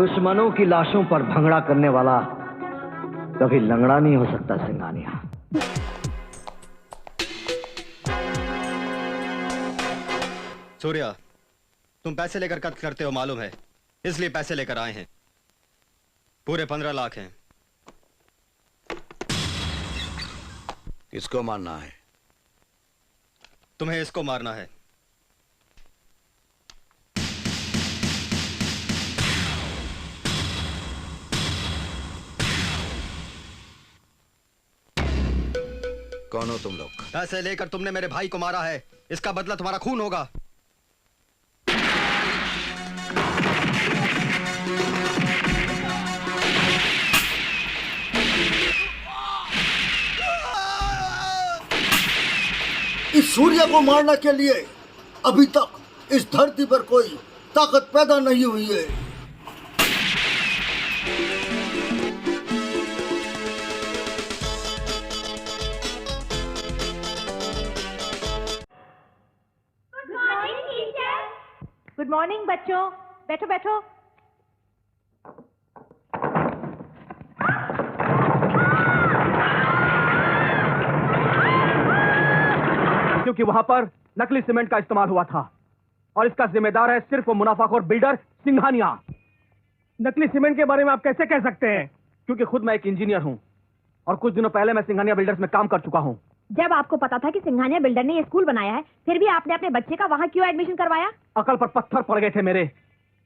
दुश्मनों की लाशों पर भंगड़ा करने वाला कभी लंगड़ा नहीं हो सकता सिंघानिया। सूर्या, तुम पैसे लेकर कत्ल करते हो मालूम है, इसलिए पैसे लेकर आए हैं। पूरे 15 लाख हैं। किसको मारना है? तुम्हें इसको मारना है। कौन हो तुम लोग? पैसे लेकर तुमने मेरे भाई को मारा है, इसका बदला तुम्हारा खून होगा। इस सूर्य को मारने के लिए अभी तक इस धरती पर कोई ताकत पैदा नहीं हुई है। गुड मॉर्निंग बच्चों, बैठो बैठो। क्योंकि वहां पर नकली सीमेंट का इस्तेमाल हुआ था और इसका जिम्मेदार है सिर्फ वो मुनाफाखोर बिल्डर सिंघानिया। नकली सीमेंट के बारे में आप कैसे कह सकते हैं? क्योंकि खुद मैं एक इंजीनियर हूं और कुछ दिनों पहले मैं सिंघानिया बिल्डर्स में काम कर चुका हूं। जब आपको पता था कि सिंघानिया बिल्डर ने ये स्कूल बनाया है, फिर भी आपने अपने बच्चे का वहां क्यों एडमिशन करवाया? अकल पर पत्थर पड़ गए थे मेरे,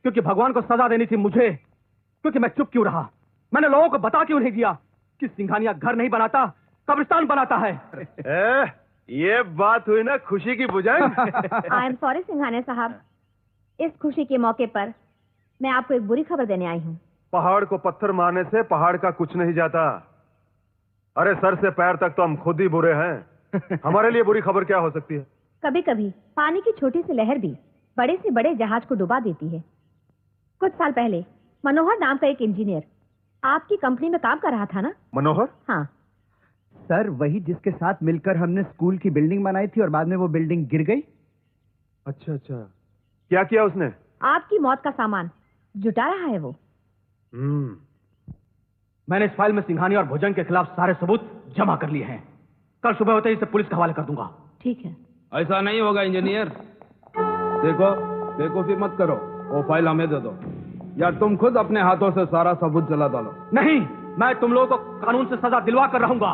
क्योंकि भगवान को सजा देनी थी मुझे। क्योंकि मैं चुप क्यों रहा? मैंने लोगों को बता क्यों नहीं दिया कि सिंघानिया घर नहीं बनाता, कब्रिस्तान बनाता है। ये बात हुई ना खुशी की बुझाएं। आई एम सॉरी सिंघानिया साहब, इस खुशी के मौके पर मैं आपको एक बुरी खबर देने आई हूँ। पहाड़ को पत्थर मारने से पहाड़ का कुछ नहीं जाता। अरे सर से पैर तक तो हम खुद ही बुरे हैं। हमारे लिए बुरी खबर क्या हो सकती है? कभी कभी पानी की छोटी सी लहर भी बड़े से बड़े जहाज को डुबा देती है। कुछ साल पहले मनोहर नाम का एक इंजीनियर आपकी कंपनी में काम कर रहा था ना? मनोहर? हाँ सर, वही जिसके साथ मिलकर हमने स्कूल की बिल्डिंग बनाई थी और बाद में वो बिल्डिंग गिर गई। अच्छा अच्छा, क्या किया उसने? आपकी मौत का सामान जुटा रहा है वो। मैंने इस फाइल में सिंघानिया और भुजंग के खिलाफ सारे सबूत जमा कर लिए हैं। कल सुबह होते ही इसे पुलिस के हवाले कर दूंगा। ठीक है। ऐसा नहीं होगा इंजीनियर। देखो बेवकूफी मत करो, वो फाइल हमें दे दो या तुम खुद अपने हाथों से सारा सबूत जला डालो। नहीं, मैं तुम लोगों को कानून से सजा दिलवा कर रहूंगा।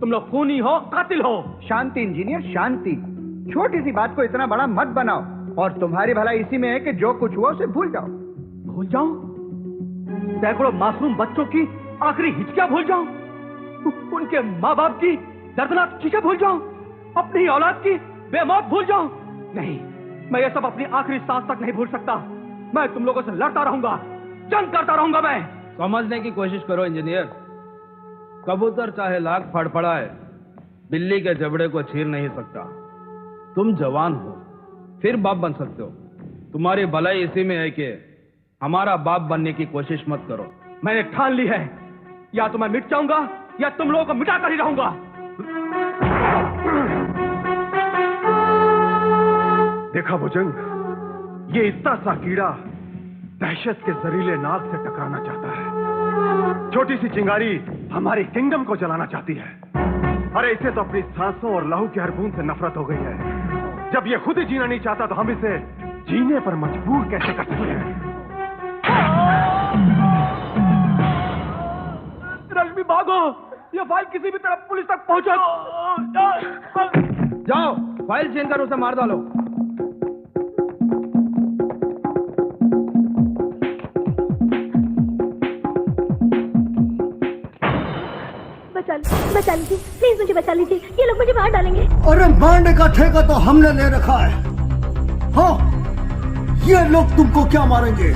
तुम लोग खूनी हो, कातिल हो। शांति इंजीनियर, शांति। छोटी सी बात को इतना बड़ा मत बनाओ और तुम्हारी भलाई इसी में है कि जो कुछ हुआ उसे भूल जाओ। भूल जाऊं? सैकड़ों मासूम बच्चों की आखिरी हिचकियां भूल जाऊं? उनके माँ बाप की दर्दनाक चीजें भूल जाऊं? अपनी औलाद की बेमौत भूल जाऊं? नहीं, मैं ये सब अपनी आखिरी सांस तक नहीं भूल सकता। मैं तुम लोगों से लड़ता रहूंगा, जंग करता रहूंगा। मैं समझने की कोशिश करो इंजीनियर। कबूतर चाहे लाख फड़फड़ाए, बिल्ली के जबड़े को चीर नहीं सकता। तुम जवान हो, फिर बाप बन सकते हो। तुम्हारी भलाई इसी में है कि हमारा बाप बनने की कोशिश मत करो। मैंने ठान ली है, या तो मैं मिट जाऊंगा या तुम लोगों को मिटा कर ही रहूंगा। देखा भुजंग, ये इतना सा कीड़ा दहशत के जहरीले नाग से टकराना चाहता है। छोटी सी चिंगारी हमारी किंगडम को जलाना चाहती है। अरे इसे तो अपनी सांसों और लहू की हर बूंद से नफरत हो गई है। जब ये खुद ही जीना नहीं चाहता तो हम इसे जीने पर मजबूर कैसे कर सकते हैं? रश्मि भागो, ये फाइल किसी भी तरह पुलिस तक पहुंचा। जाओ, फाइल छीन कर उसे मार डालो। बचा लीजिए प्लीज, मुझे बचा लीजिए, ये लोग मुझे मार डालेंगे। अरे मारने का ठेका तो हमने ले रखा है। हाँ, ये लोग तुमको क्या मारेंगे?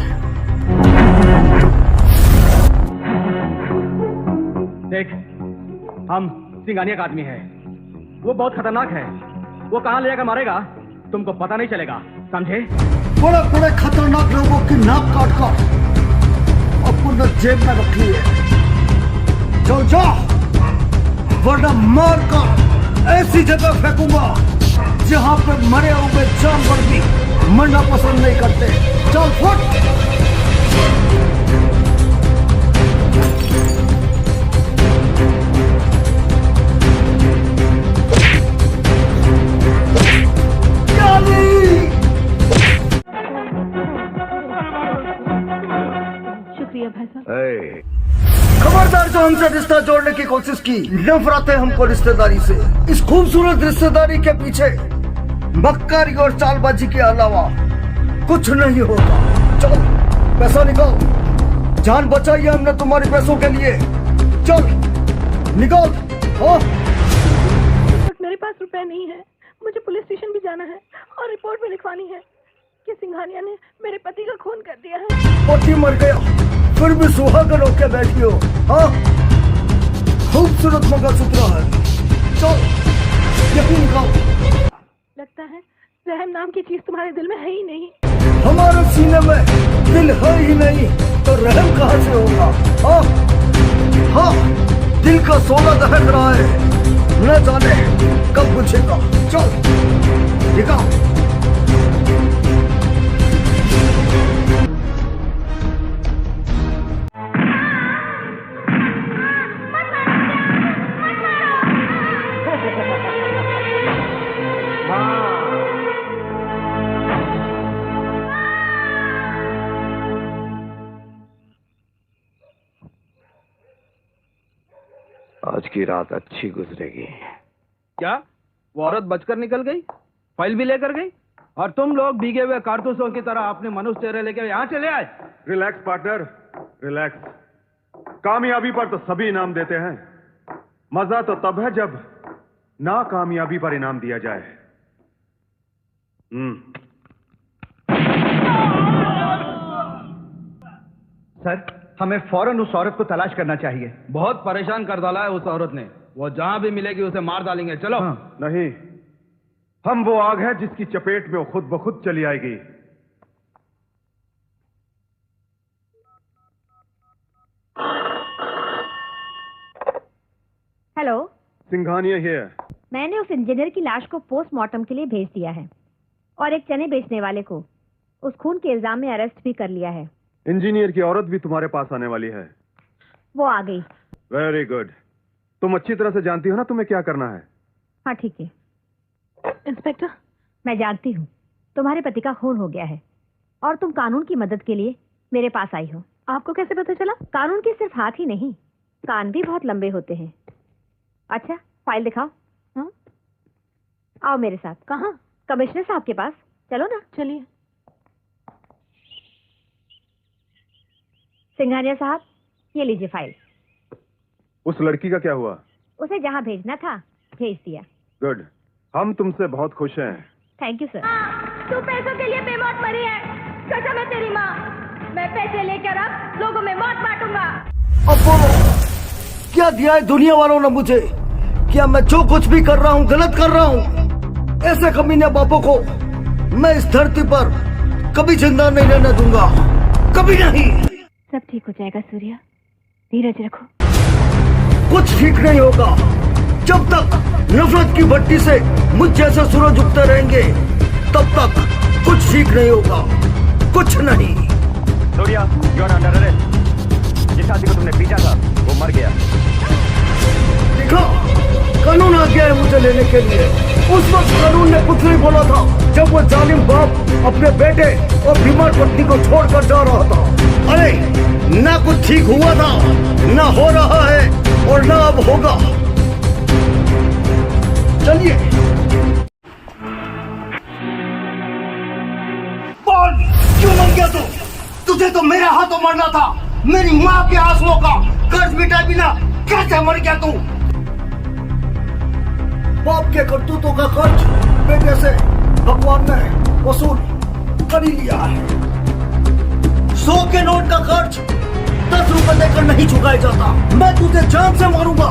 देख, हम सिंघानिया का आदमी है, वो बहुत खतरनाक है। वो कहां ले जाकर मारेगा तुमको पता नहीं चलेगा, समझे? बड़े बड़े खतरनाक लोगों की नाक काट कर अपने जेब में रख लिए। जाओ जाओ, वरना मार कर ऐसी जगह फेंकूंगा जहां पर मरे हुए जानवर भी मरना पसंद नहीं करते। चल फुट। से रिश्ता जोड़ने की कोशिश की, नफरत है हमको रिश्तेदारी से। इस खूबसूरत रिश्तेदारी के पीछे मक्कारी और चालबाजी के अलावा कुछ नहीं होता। चल पैसा निकाल, जान बचाई है हमने तुम्हारे पैसों के लिए। चल निकाल। हाँ मेरे पास रुपए नहीं है, मुझे पुलिस स्टेशन भी जाना है और रिपोर्ट भी लिखवानी है कि सिंघानिया ने मेरे पति का खून कर दिया है। पति मर गया फिर भी सुहागन होके बैठी हो। हाँ खूबसूरत मंगलसूत्र है, चल यही निकाल। लगता है रहम नाम की चीज तुम्हारे दिल में है ही नहीं। हमारे सीने में दिल है ही नहीं तो रहम कहाँ से होगा? हाँ हाँ दिल का सोना दहक रहा है, न जाने कब बुझेगा। चल निकाल। आज की रात अच्छी गुजरेगी। क्या वो औरत बचकर निकल गई, फाइल भी लेकर गई, और तुम लोग भीगे हुए कारतूसों की तरह अपने मनुष्य चेहरे लेकर यहाँ चले आए? Relax partner, relax. कामयाबी पर तो सभी इनाम देते हैं, मजा तो तब है जब नाकामयाबी पर इनाम दिया जाए। सर हमें फौरन उस औरत को तलाश करना चाहिए। बहुत परेशान कर डाला है उस औरत ने, वो जहां भी मिलेगी उसे मार डालेंगे। चलो। हाँ। नहीं, हम वो आग है जिसकी चपेट में वो खुद ब खुद चली आएगी। Hello, Singhania here. मैंने उस इंजीनियर की लाश को पोस्टमार्टम के लिए भेज दिया है और एक चने बेचने वाले को उस खून के इल्जाम में अरेस्ट भी कर लिया है। इंजीनियर की औरत भी तुम्हारे पास आने वाली है। वो आ गई। Very good. तुम अच्छी तरह से जानती हो ना तुम्हें क्या करना है। हाँ ठीक है इंस्पेक्टर, मैं जानती हूँ तुम्हारे पति का खून हो गया है और तुम कानून की मदद के लिए मेरे पास आई हो। आपको कैसे पता चला? कानून के सिर्फ हाथ ही नहीं, कान भी बहुत लंबे होते हैं। अच्छा फाइल दिखाओ। हाँ? आओ मेरे साथ। कहाँ? कमिश्नर साहब के पास। चलो ना। चलिए। सिंघानिया साहब ये लीजिए फाइल। उस लड़की का क्या हुआ? उसे जहाँ भेजना था भेज दिया। गुड, हम तुमसे बहुत खुश हैं। Thank you sir. तू पैसों के लिए बेमौत मरी है, कसम है तेरी माँ। मैं पैसे लेकर अब लोगों में मौत बांटूंगा। अब बोलो क्या दिया है दुनिया वालों ने मुझे? क्या मैं जो कुछ भी कर रहा हूँ गलत कर रहा हूँ? ऐसे कमीने बापों को मैं इस धरती पर कभी जिंदा नहीं रहने दूंगा, कभी नहीं। सब ठीक हो जाएगा सूर्या, धीरज रखो। कुछ ठीक नहीं होगा जब तक नफरत की भट्टी से मुझ जैसे सूरज उगते रहेंगे, तब तक कुछ ठीक नहीं होगा, कुछ नहीं। Surya, you are under arrest. जिस आदमी को तुमने पीटा था वो मर गया। देखा, कानून आ गया है मुझे लेने के लिए। उस वक्त कानून ने कुछ नहीं बोला था जब वो जालिम बाप अपने बेटे और बीमार पत्नी को छोड़कर जा रहा था। अरे ना कुछ ठीक हुआ था, ना हो रहा है और ना अब होगा। चलिए बोल, क्यों मर गया तू? तुझे तो मेरे हाथों मरना था। मेरी माँ के आंसुओं का कर्ज मिटाए बिना कैसे मर गया तू? बाप के करतूतों का कर्ज बेटे से भगवान ने वसूल कर ही लिया है। 100 के नोट का कर्ज 10 रुपए देकर नहीं चुकाया जाता। मैं तुझे जान से मारूंगा,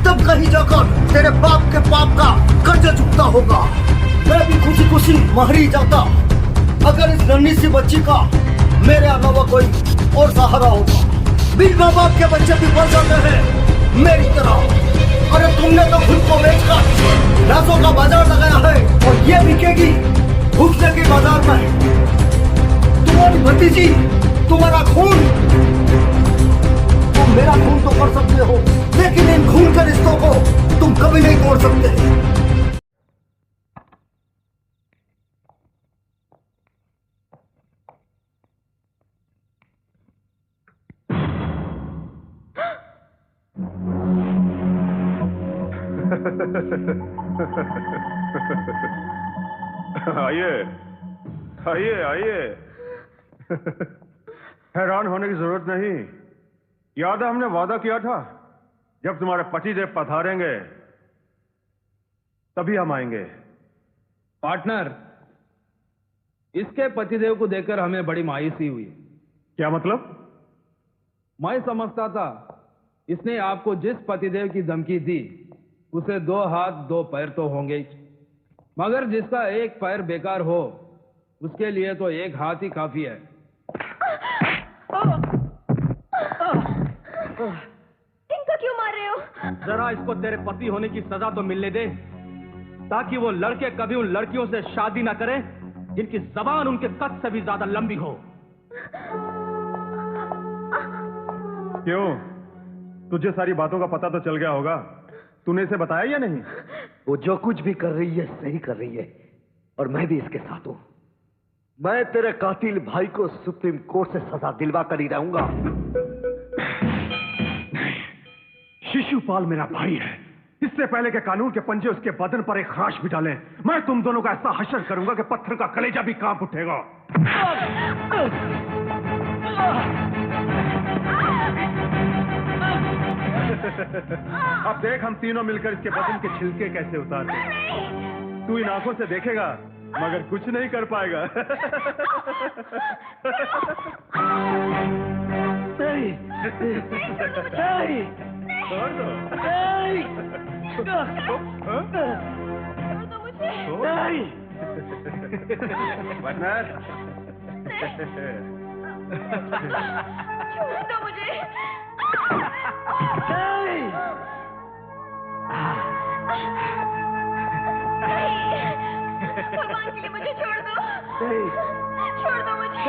तब कहीं जाकर तेरे बाप के पाप का कर्ज चुकता होगा। मैं भी खुशी खुशी मर ही जाता अगर इस नन्ही सी बच्ची का मेरे अलावा कोई और सहारा होगा। बिन माँ बाप के बच्चे भी बढ़ जाते हैं मेरी तरह। अरे तुमने तो खुद को बेचकर लाशों का बाजार लगाया है और ये बिकेगी घुसने के बाजार में। तुम्हारी भतीजी, तुम्हारा खून, तुम मेरा खून तो कर सकते हो, लेकिन इन खून के रिश्तों को तुम कभी नहीं तोड़ सकते। आइए आइए आइए। हैरान होने की जरूरत नहीं। याद है हमने वादा किया था जब तुम्हारे पतिदेव पधारेंगे तभी हम आएंगे। पार्टनर, इसके पतिदेव को देखकर हमें बड़ी मायूसी हुई। क्या मतलब? मैं समझता था इसने आपको जिस पतिदेव की धमकी दी उसे 2 हाथ 2 पैर तो होंगे ही, मगर जिसका एक पैर बेकार हो उसके लिए तो 1 हाथ ही काफी है। इनको क्यों मार रहे हो? जरा इसको तेरे पति होने की सजा तो मिलने दे, ताकि वो लड़के कभी उन लड़कियों से शादी ना करें जिनकी जबान उनके कद से भी ज्यादा लंबी हो। क्यों? तुझे सारी बातों का पता तो चल गया होगा। तूने इसे बताया या नहीं? वो जो कुछ भी कर रही है सही कर रही है, और मैं भी इसके साथ हूं। मैं तेरे कातिल भाई को सुप्रीम कोर्ट से सजा दिलवा कर ही रहूंगा। शिशुपाल मेरा भाई है। इससे पहले के कानून के पंजे उसके बदन पर एक खराश भी डालें, मैं तुम दोनों का ऐसा हश्र करूंगा कि पत्थर का कलेजा भी कांप उठेगा। अब देख हम तीनों मिलकर इसके बदन के छिलके कैसे उतारते हैं। तू इन आंखों से देखेगा मगर कुछ नहीं कर पाएगा। नहीं, नहीं, छोड़ दो। नहीं, पार्टनर। छोड़ दो मुझे। भगवान के लिए मुझे छोड़ दो। छोड़ दो मुझे।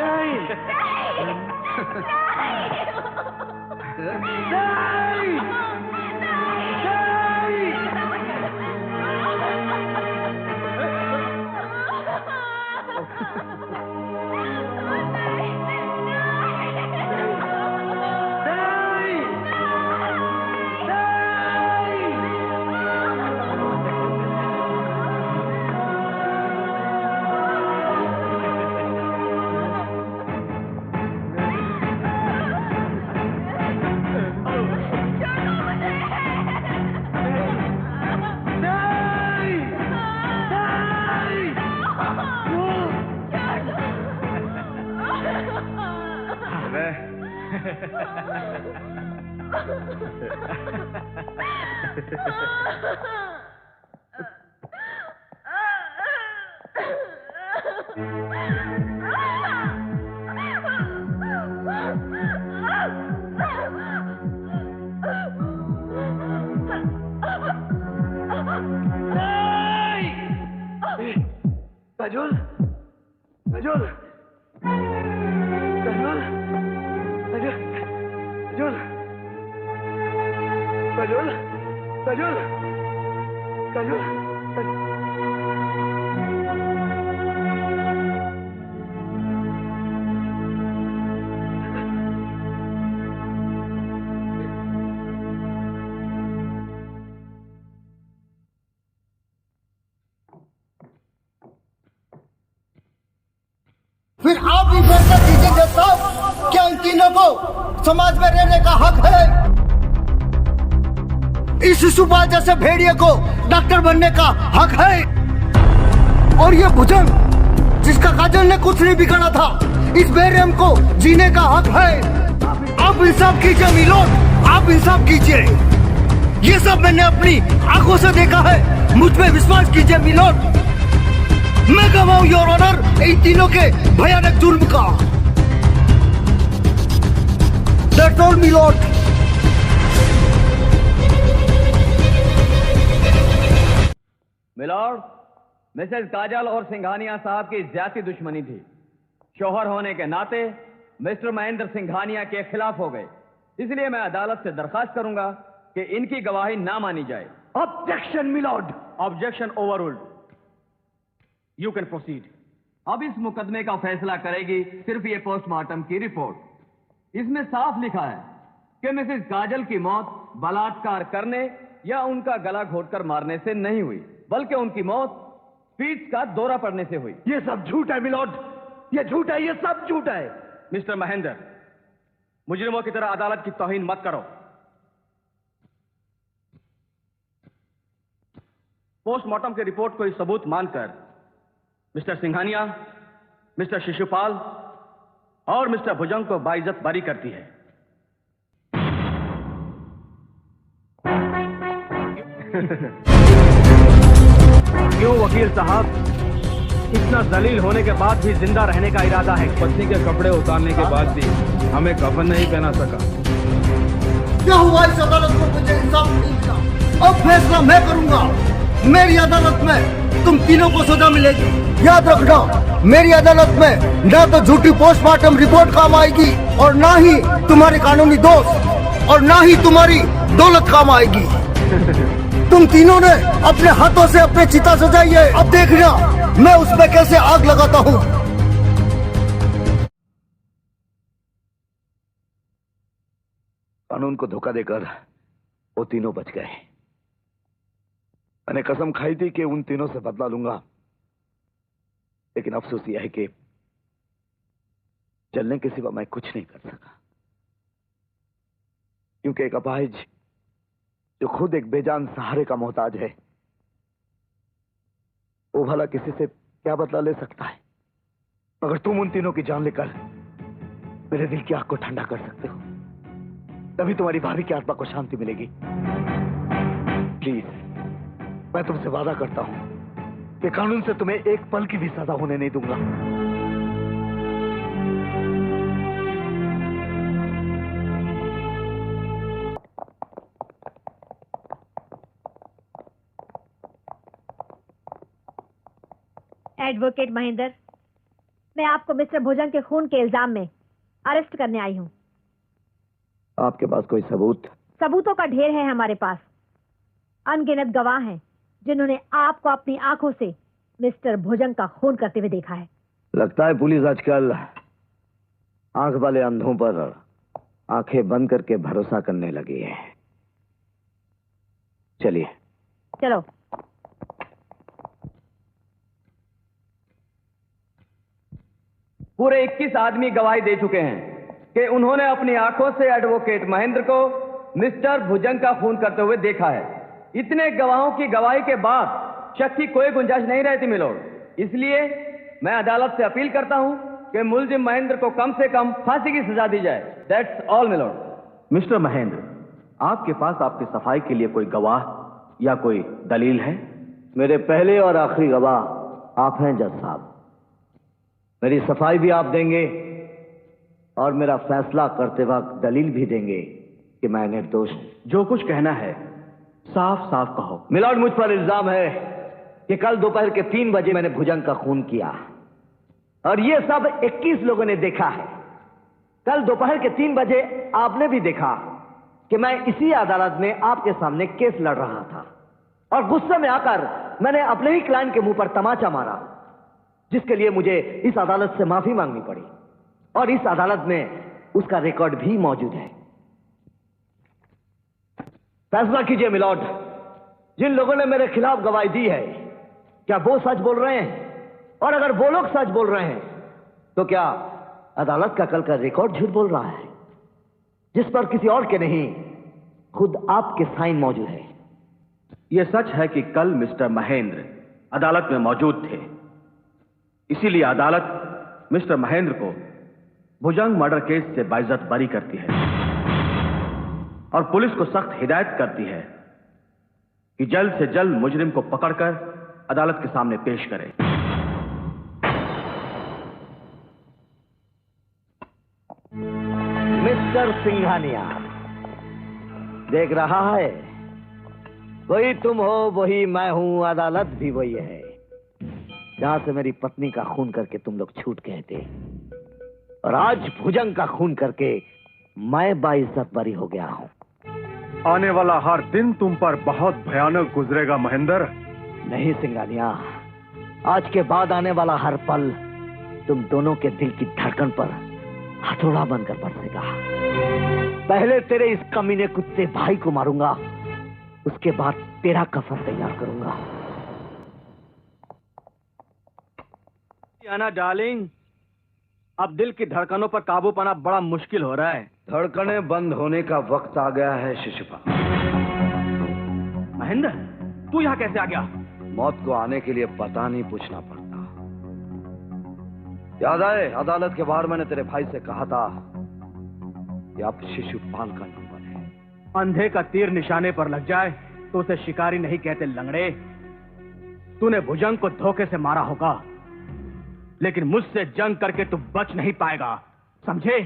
काजोल, काजोल, काजोल, काजोल, काजोल, काजोल, काजोल, फिर आप भी फैसला कीजिए साहब, क्या इन तीनों को समाज में रहने का हक है? इस शिशुपाल जैसे भेड़िए को डॉक्टर बनने का हक है? और ये भुजंग जिसका काजल ने कुछ नहीं बिगाड़ा था, इस बेरहम को जीने का हक है? आप इंसाफ कीजिए मिलोड, आप इंसाफ कीजिए। ये सब मैंने अपनी आंखों से देखा है, मुझ पे विश्वास कीजिए मिलोड। मैं गवाऊं योर ऑनर इन तीनों के भयानक जुर्म का। That's all milord. Milord, Mrs Kajal और सिंघानिया साहब की ज्यादा दुश्मनी थी। शौहर होने के नाते मिस्टर महेंद्र सिंघानिया के खिलाफ हो गए, इसलिए मैं अदालत से दरखास्त करूंगा कि इनकी गवाही ना मानी जाए। Objection milord. Objection overruled. You can proceed. अब इस मुकदमे का फैसला करेगी सिर्फ ये पोस्टमार्टम की रिपोर्ट। इसमें साफ लिखा है कि मिसेस काजल की मौत बलात्कार करने या उनका गला घोटकर मारने से नहीं हुई, बल्कि उनकी मौत पीठ का दौरा पड़ने से हुई। ये सब झूठ है मिलॉर्ड, ये झूठ है, ये सब झूठ है। मिस्टर महेंद्र, मुजरिमों की तरह अदालत की तौहीन मत करो। पोस्टमार्टम की रिपोर्ट को सबूत मानकर मिस्टर सिंघानिया, मिस्टर शिशुपाल और मिस्टर भुजंग को बाइज्जत बरी करती है। क्यों वकील साहब, इतना जलील होने के बाद भी जिंदा रहने का इरादा है? पत्नी के कपड़े उतारने के बाद भी हमें कफन नहीं पहना सका। क्या हुआ इस अदालत में? मुझे इंसाफ नहीं मिला, अब फैसला मैं करूंगा। मेरी अदालत में तुम तीनों को सजा मिलेगी। याद रखना, मेरी अदालत में ना तो झूठी पोस्टमार्टम रिपोर्ट काम आएगी और ना ही तुम्हारे कानूनी दोस्त और ना ही तुम्हारी दौलत काम आएगी। तुम तीनों ने अपने हाथों से अपने चिता सजाई है, अब देखना मैं उसमें कैसे आग लगाता हूँ। कानून को धोखा देकर वो तीनों बच गए। मैंने कसम खाई थी कि उन तीनों से बदला लूंगा, लेकिन अफसोस यह है कि जलने के सिवा मैं कुछ नहीं कर सका, क्योंकि एक अपाहिज जो खुद एक बेजान सहारे का मोहताज है, वो भला किसी से क्या बदला ले सकता है? मगर तुम उन तीनों की जान लेकर मेरे दिल की आग को ठंडा कर सकते हो, तभी तुम्हारी भाभी की आत्मा को शांति मिलेगी। प्लीज, मैं तुमसे वादा करता हूं कि कानून से तुम्हें एक पल की भी सजा होने नहीं दूंगा। एडवोकेट महेंद्र, मैं आपको मिस्टर भुजंग के खून के इल्जाम में अरेस्ट करने आई हूं। आपके पास कोई सबूत? सबूतों का ढेर है हमारे पास। अनगिनत गवाह हैं जिन्होंने आपको अपनी आंखों से मिस्टर भुजंग का खून करते हुए देखा है। लगता है पुलिस आजकल आंख वाले अंधों पर आंखें बंद करके भरोसा करने लगी है। चलिए चलो। पूरे 21 आदमी गवाही दे चुके हैं कि उन्होंने अपनी आंखों से एडवोकेट महेंद्र को मिस्टर भुजंग का खून करते हुए देखा है। इतने गवाहों की गवाही के बाद शक की कोई गुंजाइश नहीं रहती मिलोड। इसलिए मैं अदालत से अपील करता हूं कि मुलजिम महेंद्र को कम से कम फांसी की सजा दी जाए। That's all milord. Mister Mahendra, आपके पास आपकी सफाई के लिए कोई गवाह या कोई दलील है? मेरे पहले और आखिरी गवाह आप हैं जज साहब। मेरी सफाई भी आप देंगे और मेरा फैसला करते वक्त दलील भी देंगे कि मैं निर्दोष हूं। जो कुछ कहना है साफ साफ कहो। मिलॉर्ड, मुझ पर इल्जाम है कि कल दोपहर के 3 बजे मैंने भुजंग का खून किया और ये सब 21 लोगों ने देखा है। कल दोपहर के 3 बजे आपने भी देखा कि मैं इसी अदालत में आपके सामने केस लड़ रहा था और गुस्से में आकर मैंने अपने ही क्लाइंट के मुंह पर तमाचा मारा, जिसके लिए मुझे इस अदालत से माफी मांगनी पड़ी और इस अदालत में उसका रिकॉर्ड भी मौजूद है। फैसला कीजिए मिलॉर्ड, जिन लोगों ने मेरे खिलाफ गवाही दी है, क्या वो सच बोल रहे हैं? और अगर वो लोग सच बोल रहे हैं तो क्या अदालत का कल का रिकॉर्ड झूठ बोल रहा है, जिस पर किसी और के नहीं खुद आपके साइन मौजूद है? यह सच है कि कल मिस्टर महेंद्र अदालत में मौजूद थे, इसीलिए अदालत मिस्टर महेंद्र को भुजंग मर्डर केस से बाइज्जत बरी करती है और पुलिस को सख्त हिदायत करती है कि जल्द से जल्द मुजरिम को पकड़कर अदालत के सामने पेश करे। मिस्टर सिंघानिया, देख रहा है, वही तुम हो, वही मैं हूं, अदालत भी वही है जहां से मेरी पत्नी का खून करके तुम लोग छूट गए थे और आज भुजंग का खून करके मैं बाइज्जत बरी हो गया हूं। आने वाला हर दिन तुम पर बहुत भयानक गुजरेगा महेंद्र। नहीं सिंघानिया, आज के बाद आने वाला हर पल तुम दोनों के दिल की धड़कन पर हथौड़ा बनकर बरसेगा। पहले तेरे इस कमीने कुत्ते भाई को मारूंगा, उसके बाद तेरा कफन तैयार करूंगा। याना डार्लिंग, अब दिल की धड़कनों पर काबू पाना बड़ा मुश्किल हो रहा है। धड़कनें बंद होने का वक्त आ गया है शिशुपाल। महेंद्र, तू यहाँ कैसे आ गया? मौत को आने के लिए पता नहीं पूछना पड़ता। याद आए अदालत के बाहर मैंने तेरे भाई से कहा था कि अब शिशुपाल का नंबर है। अंधे का तीर निशाने पर लग जाए तो उसे शिकारी नहीं कहते लंगड़े। तूने भुजंग को धोखे से मारा होगा, लेकिन मुझसे जंग करके तू बच नहीं पाएगा, समझे?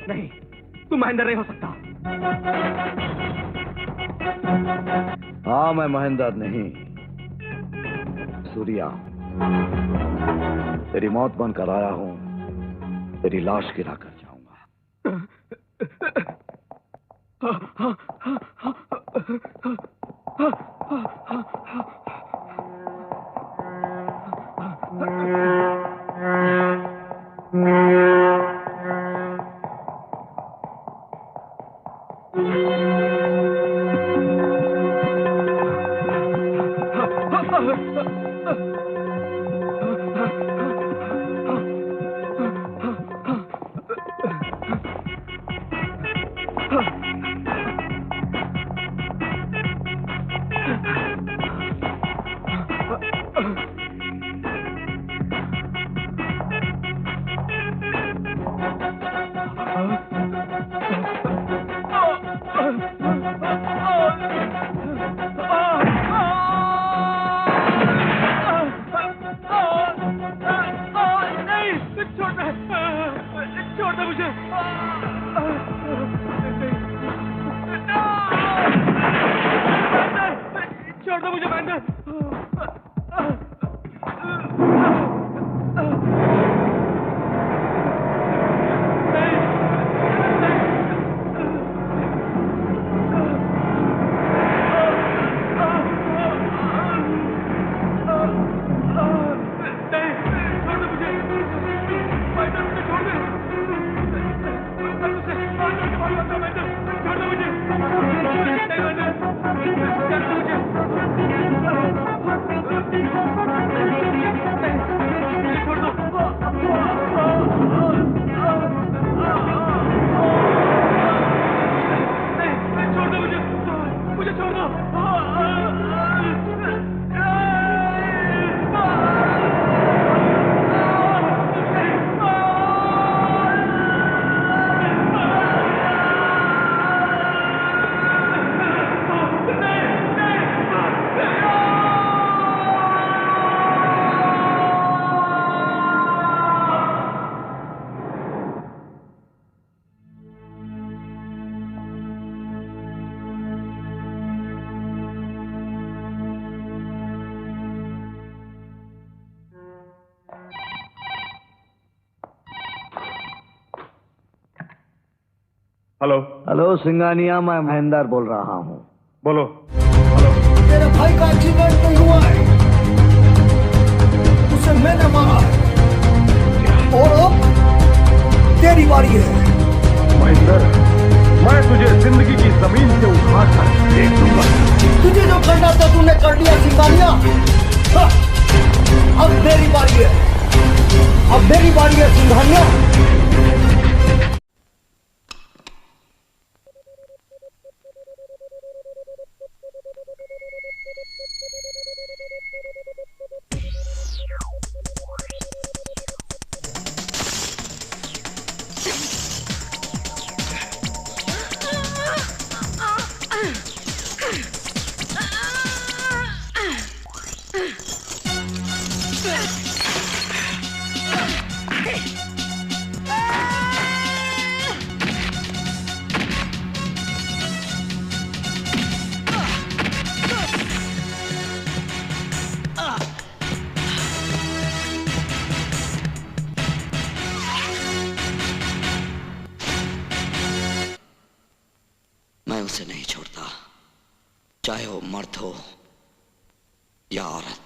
नहीं, तू महेंद्र नहीं हो सकता। हाँ, मैं महेंद्र नहीं, सूर्या। तेरी मौत बनकर आया हूं, तेरी लाश गिरा कर जाऊंगा। छोड़ दे मुझे। छोड़ दो मुझे महेंद्र। हेलो हेलो सिंगानिया, मैं महेंद्र बोल रहा हूँ। बोलो। तेरे भाई का एक्सीडेंट नहीं हुआ है, उसे मैंने मारा है और अब तेरी बारी है। महेंद्र, मैं तुझे जिंदगी की जमीन से उखाड़ कर फेंक दूंगा। तुझे जो करना था तूने कर लिया सिंगानिया। हाँ, अब मेरी बारी है, अब मेरी बारी है सिंगानिया। उसे नहीं छोड़ता, चाहे वो मर्द हो या औरत।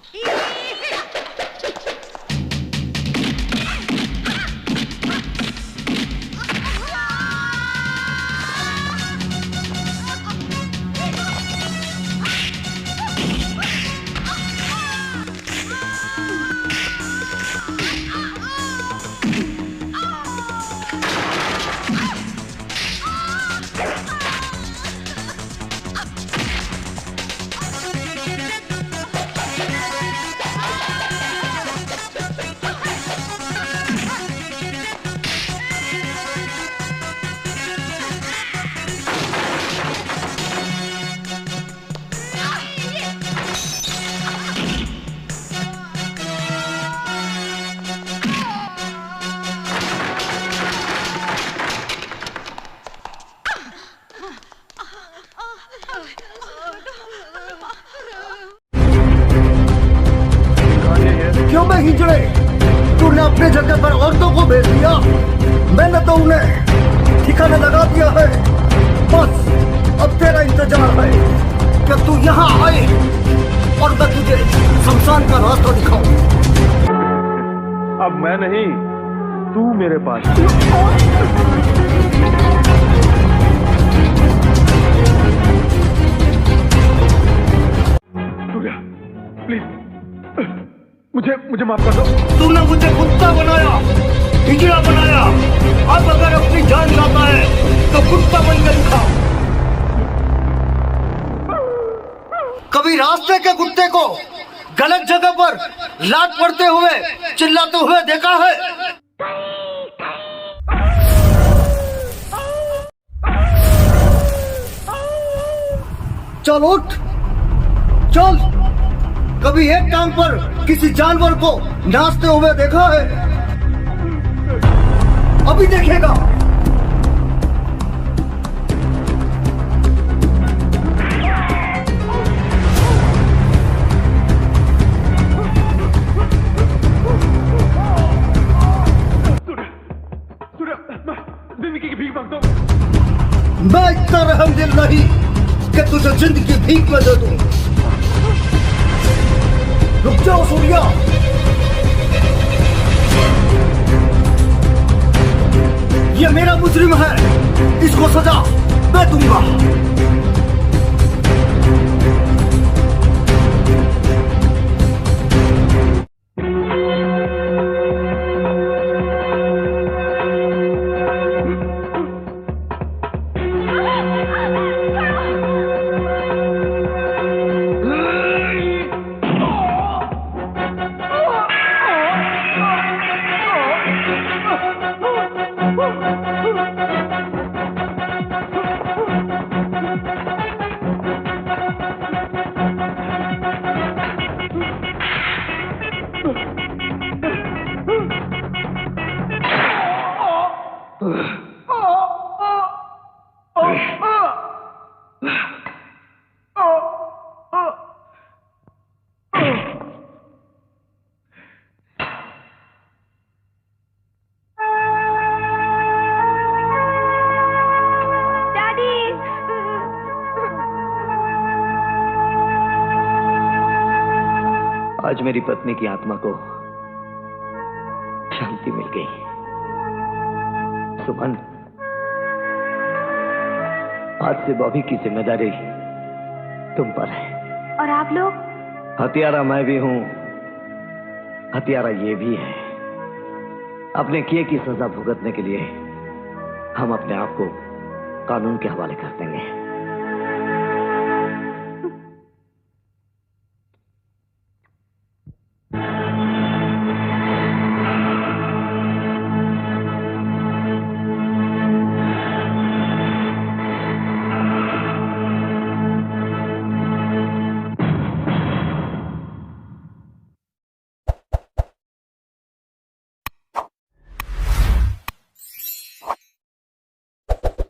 क्यों मैं हिजड़े? तूने अपने जगह पर औरतों को भेज दिया, मैंने तो उन्हें ठिकाने लगा दिया है। बस अब तेरा इंतजार है कि तू यहाँ आए और मैं तुझे शमशान का रास्ता दिखाऊं। अब मैं नहीं, तू मेरे पास। सूर्या, प्लीज मुझे माफ कर दो। तूने मुझे कुत्ता बनाया, हिजड़ा बनाया, अब अगर अपनी जान लाता है तो कुत्ता बन कर दिखा। कभी रास्ते के कुत्ते को गलत जगह पर लात पड़ते हुए चिल्लाते हुए देखा है? चल उठ, चल। कभी एक टांग पर किसी जानवर को नाचते हुए देखा है? अभी देखेगा। जिंदगी की भीख मांगता हूं। मैं इतना रहमदिल नहीं कि तुझे जिंदगी भीख में दे दूं। रुक जाओ सूर्या, ये मेरा मुजरिम है, इसको सजा मैं दूंगा। आज मेरी पत्नी की आत्मा को शांति मिल गई। सुमन, आज से बॉबी की जिम्मेदारी तुम पर है। और आप लोग? हत्यारा मैं भी हूं, हत्यारा ये भी है। अपने किए की सजा भुगतने के लिए हम अपने आप को कानून के हवाले कर देंगे।